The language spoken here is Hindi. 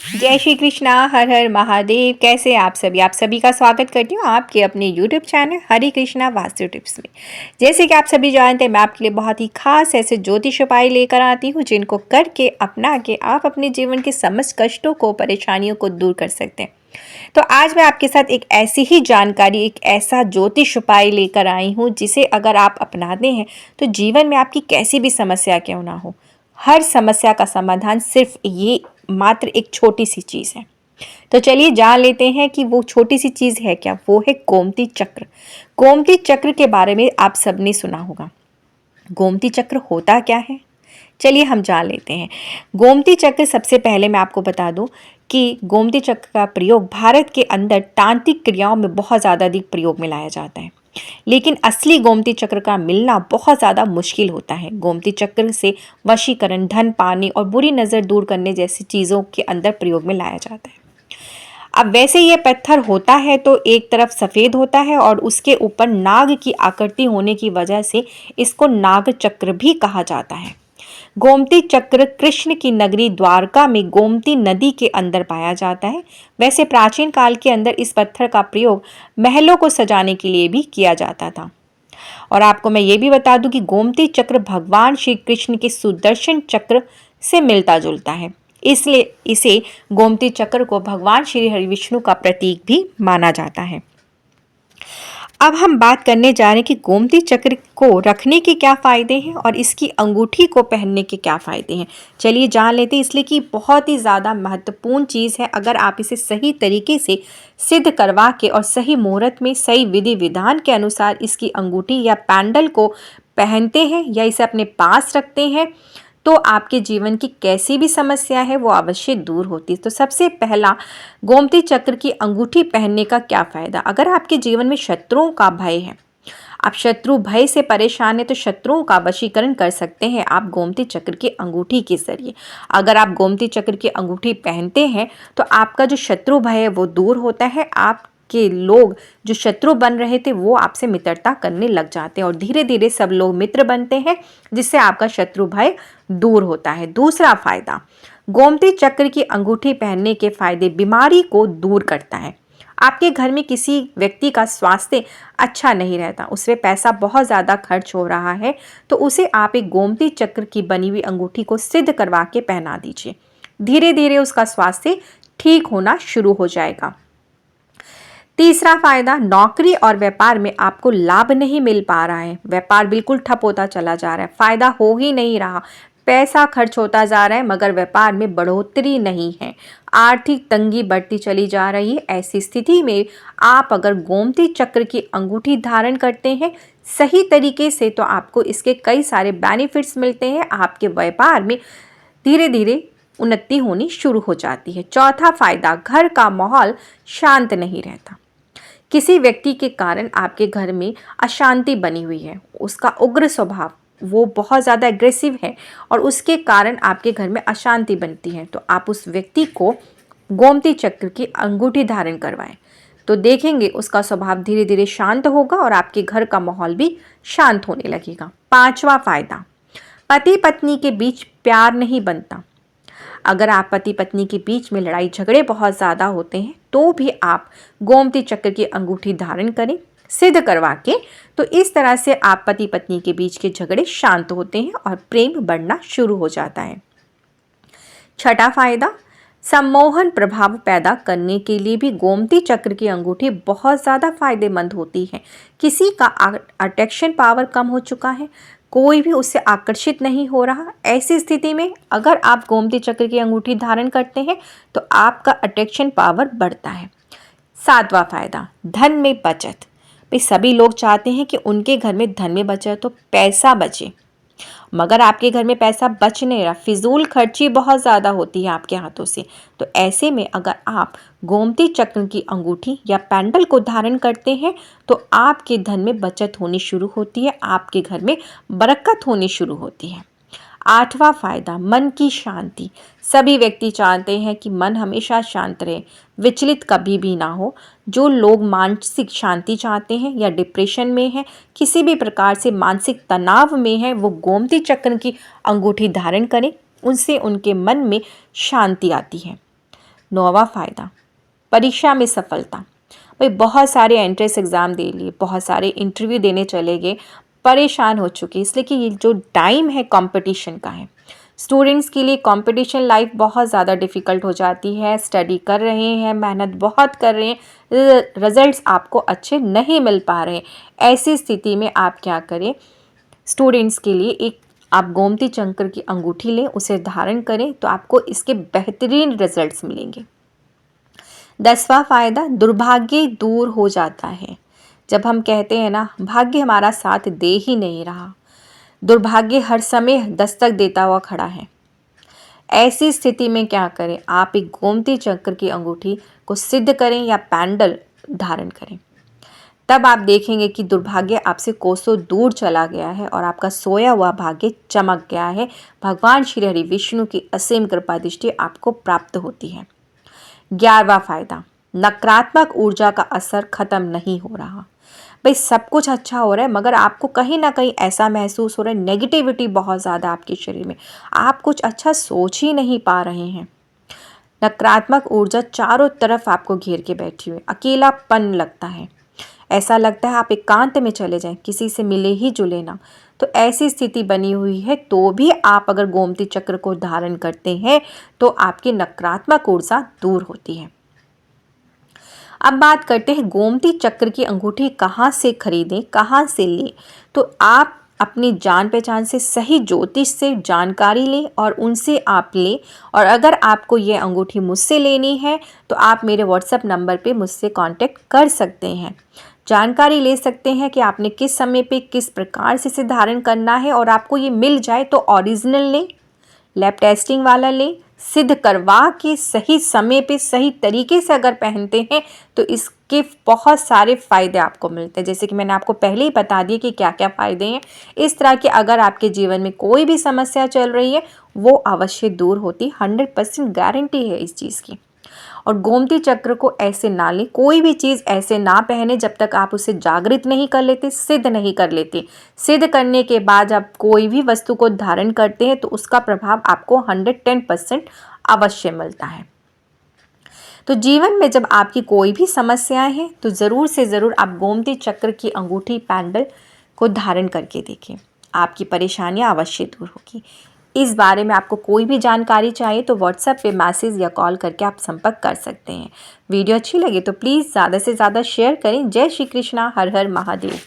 जय श्री कृष्णा। हर हर महादेव। कैसे हैं आप सभी का स्वागत करती हूँ आपके अपने YouTube चैनल हरे कृष्णा वास्तु टिप्स में। जैसे कि आप सभी जानते हैं, मैं आपके लिए बहुत ही खास ऐसे ज्योतिष उपाय लेकर आती हूँ जिनको करके अपना के आप अपने जीवन के समस्त कष्टों को, परेशानियों को दूर कर सकते हैं। तो आज मैं आपके साथ एक ऐसी ही जानकारी, एक ऐसा ज्योतिष उपाय लेकर आई हूँ जिसे अगर आप अपनाते हैं तो जीवन में आपकी कैसी भी समस्या क्यों ना हो, हर समस्या का समाधान सिर्फ ये मात्र एक छोटी सी चीज़ है। तो चलिए जान लेते हैं कि वो छोटी सी चीज़ है क्या। वो है गोमती चक्र। गोमती चक्र के बारे में आप सबने सुना होगा। गोमती चक्र होता क्या है, चलिए हम जान लेते हैं। गोमती चक्र, सबसे पहले मैं आपको बता दूं कि गोमती चक्र का प्रयोग भारत के अंदर तांत्रिक क्रियाओं में बहुत ज़्यादा अधिक प्रयोग में लाया जाता है, लेकिन असली गोमती चक्र का मिलना बहुत ज़्यादा मुश्किल होता है। गोमती चक्र से वशीकरण, धन पाने और बुरी नज़र दूर करने जैसी चीज़ों के अंदर प्रयोग में लाया जाता है। अब वैसे ये पत्थर होता है तो एक तरफ सफ़ेद होता है और उसके ऊपर नाग की आकृति होने की वजह से इसको नाग चक्र भी कहा जाता है। गोमती चक्र कृष्ण की नगरी द्वारका में गोमती नदी के अंदर पाया जाता है। वैसे प्राचीन काल के अंदर इस पत्थर का प्रयोग महलों को सजाने के लिए भी किया जाता था। और आपको मैं ये भी बता दूं कि गोमती चक्र भगवान श्री कृष्ण के सुदर्शन चक्र से मिलता जुलता है, इसलिए इसे गोमती चक्र को भगवान श्री हरिविष्णु का प्रतीक भी माना जाता है। अब हम बात करने जा रहे हैं कि गोमती चक्र को रखने के क्या फ़ायदे हैं और इसकी अंगूठी को पहनने के क्या फ़ायदे हैं। चलिए जान लेते हैं, इसलिए कि बहुत ही ज़्यादा महत्वपूर्ण चीज़ है। अगर आप इसे सही तरीके से सिद्ध करवा के और सही मुहूर्त में सही विधि विधान के अनुसार इसकी अंगूठी या पैंडल को पहनते हैं या इसे अपने पास रखते हैं तो आपके जीवन की कैसी भी समस्या है वो अवश्य दूर होती है। तो सबसे पहला, गोमती चक्र की अंगूठी पहनने का क्या फ़ायदा। अगर आपके जीवन में शत्रुओं का भय है, आप शत्रु भय से परेशान हैं, तो शत्रुओं का वशीकरण कर सकते हैं आप गोमती चक्र की अंगूठी के जरिए। अगर आप गोमती चक्र की अंगूठी पहनते हैं तो आपका जो शत्रु भय है वो दूर होता है। आप के लोग जो शत्रु बन रहे थे वो आपसे मित्रता करने लग जाते हैं और धीरे धीरे सब लोग मित्र बनते हैं, जिससे आपका शत्रु भय दूर होता है। दूसरा फायदा, गोमती चक्र की अंगूठी पहनने के फायदे, बीमारी को दूर करता है। आपके घर में किसी व्यक्ति का स्वास्थ्य अच्छा नहीं रहता, उसमें पैसा बहुत ज़्यादा खर्च हो रहा है, तो उसे आप एक गोमती चक्र की बनी हुई अंगूठी को सिद्ध करवा के पहना दीजिए। धीरे धीरे उसका स्वास्थ्य ठीक होना शुरू हो जाएगा। तीसरा फायदा, नौकरी और व्यापार में आपको लाभ नहीं मिल पा रहा है, व्यापार बिल्कुल ठप होता चला जा रहा है, फायदा हो ही नहीं रहा, पैसा खर्च होता जा रहा है मगर व्यापार में बढ़ोतरी नहीं है, आर्थिक तंगी बढ़ती चली जा रही है। ऐसी स्थिति में आप अगर गोमती चक्र की अंगूठी धारण करते हैं सही तरीके से तो आपको इसके कई सारे बेनिफिट्स मिलते हैं। आपके व्यापार में धीरे धीरे उन्नति होनी शुरू हो जाती है। चौथा फायदा, घर का माहौल शांत नहीं रहता। किसी व्यक्ति के कारण आपके घर में अशांति बनी हुई है, उसका उग्र स्वभाव, वो बहुत ज़्यादा एग्रेसिव है और उसके कारण आपके घर में अशांति बनती है, तो आप उस व्यक्ति को गोमती चक्र की अंगूठी धारण करवाएं तो देखेंगे उसका स्वभाव धीरे धीरे शांत होगा और आपके घर का माहौल भी शांत होने लगेगा। पांचवा फायदा, पति पत्नी के बीच प्यार नहीं बनता। अगर आप पति पत्नी के बीच में लड़ाई झगड़े बहुत ज़्यादा होते हैं तो भी आप गोमती चक्र की अंगूठी धारण करें सिद्ध करवा के, तो इस तरह से आप पति पत्नी के बीच के झगड़े शांत होते हैं और प्रेम बढ़ना शुरू हो जाता है। छठा फायदा, सम्मोहन प्रभाव पैदा करने के लिए भी गोमती चक्र की अंगूठी बहुत ज़्यादा फायदेमंद होती है। किसी का अट्रैक्शन पावर कम हो चुका है, कोई भी उससे आकर्षित नहीं हो रहा, ऐसी स्थिति में अगर आप गोमती चक्र की अंगूठी धारण करते हैं तो आपका अट्रैक्शन पावर बढ़ता है। सातवां फायदा, धन में बचत। भाई सभी लोग चाहते हैं कि उनके घर में धन में बचत तो पैसा बचे, मगर आपके घर में पैसा बच नहीं रहा, फिजूल खर्ची बहुत ज़्यादा होती है आपके हाथों से। तो ऐसे में अगर आप गोमती चक्र की अंगूठी या पैंडल को धारण करते हैं तो आपके धन में बचत होनी शुरू होती है, आपके घर में बरकत होनी शुरू होती है। आठवां फायदा, मन की शांति। सभी व्यक्ति चाहते हैं कि मन हमेशा शांत रहे, विचलित कभी भी ना हो। जो लोग मानसिक शांति चाहते हैं या डिप्रेशन में हैं, किसी भी प्रकार से मानसिक तनाव में हैं, वो गोमती चक्र की अंगूठी धारण करें, उनसे उनके मन में शांति आती है। 9वां फ़ायदा, परीक्षा में सफलता। भाई बहुत सारे एंट्रेंस एग्ज़ाम दे लिए, बहुत सारे इंटरव्यू देने चले गए, परेशान हो चुके, इसलिए कि ये जो टाइम है कंपटीशन का है, स्टूडेंट्स के लिए कंपटीशन लाइफ बहुत ज़्यादा डिफ़िकल्ट हो जाती है। स्टडी कर रहे हैं, मेहनत बहुत कर रहे हैं, रिजल्ट्स आपको अच्छे नहीं मिल पा रहे हैं। ऐसी स्थिति में आप क्या करें, स्टूडेंट्स के लिए एक आप गोमती चक्र की अंगूठी लें, उसे धारण करें तो आपको इसके बेहतरीन रिजल्ट्स मिलेंगे। 10वां फ़ायदा, दुर्भाग्य दूर हो जाता है। जब हम कहते हैं ना, भाग्य हमारा साथ दे ही नहीं रहा, दुर्भाग्य हर समय दस्तक देता हुआ खड़ा है, ऐसी स्थिति में क्या करें, आप एक गोमती चक्र की अंगूठी को सिद्ध करें या पैंडल धारण करें। तब आप देखेंगे कि दुर्भाग्य आपसे कोसों दूर चला गया है और आपका सोया हुआ भाग्य चमक गया है। भगवान श्री हरि विष्णु की असीम कृपा दृष्टि आपको प्राप्त होती है। 11वां फ़ायदा, नकारात्मक ऊर्जा का असर खत्म नहीं हो रहा। भाई सब कुछ अच्छा हो रहा है, मगर आपको कहीं ना कहीं ऐसा महसूस हो रहा है, नेगेटिविटी बहुत ज़्यादा आपके शरीर में, आप कुछ अच्छा सोच ही नहीं पा रहे हैं। नकारात्मक ऊर्जा चारों तरफ आपको घेर के बैठी हुई, अकेलापन लगता है, ऐसा लगता है आप एकांत में चले जाएं, किसी से मिले ही जुले ना। तो ऐसी स्थिति बनी हुई है, तो भी आप अगर गोमती चक्र को धारण करते हैं तो आपकी नकारात्मक ऊर्जा दूर होती है। अब बात करते हैं गोमती चक्र की अंगूठी कहाँ से खरीदें, कहाँ से लें। तो आप अपनी जान पहचान से, सही ज्योतिष से जानकारी लें और उनसे आप लें। और अगर आपको ये अंगूठी मुझसे लेनी है तो आप मेरे व्हाट्सएप नंबर पे मुझसे कांटेक्ट कर सकते हैं, जानकारी ले सकते हैं कि आपने किस समय पे किस प्रकार से इसे धारण करना है। और आपको ये मिल जाए तो ओरिजिनल लें, लैब टेस्टिंग वाला लें, सिद्ध करवा के सही समय पे सही तरीके से अगर पहनते हैं तो इसके बहुत सारे फ़ायदे आपको मिलते हैं। जैसे कि मैंने आपको पहले ही बता दिया कि क्या क्या फ़ायदे हैं। इस तरह के अगर आपके जीवन में कोई भी समस्या चल रही है वो अवश्य दूर होती, 100% गारंटी है इस चीज़ की। और गोमती चक्र को ऐसे ना लें, कोई भी चीज़ ऐसे ना पहने जब तक आप उसे जागृत नहीं कर लेते, सिद्ध नहीं कर लेते। सिद्ध करने के बाद आप कोई भी वस्तु को धारण करते हैं तो उसका प्रभाव आपको 110% अवश्य मिलता है। तो जीवन में जब आपकी कोई भी समस्याएं हैं तो ज़रूर से ज़रूर आप गोमती चक्र की अंगूठी पैंडल को धारण करके देखें, आपकी परेशानियां अवश्य दूर होगी। इस बारे में आपको कोई भी जानकारी चाहिए तो व्हाट्सएप पे मैसेज या कॉल करके आप संपर्क कर सकते हैं। वीडियो अच्छी लगे तो प्लीज़ ज़्यादा से ज़्यादा शेयर करें। जय श्री कृष्णा, हर हर महादेव।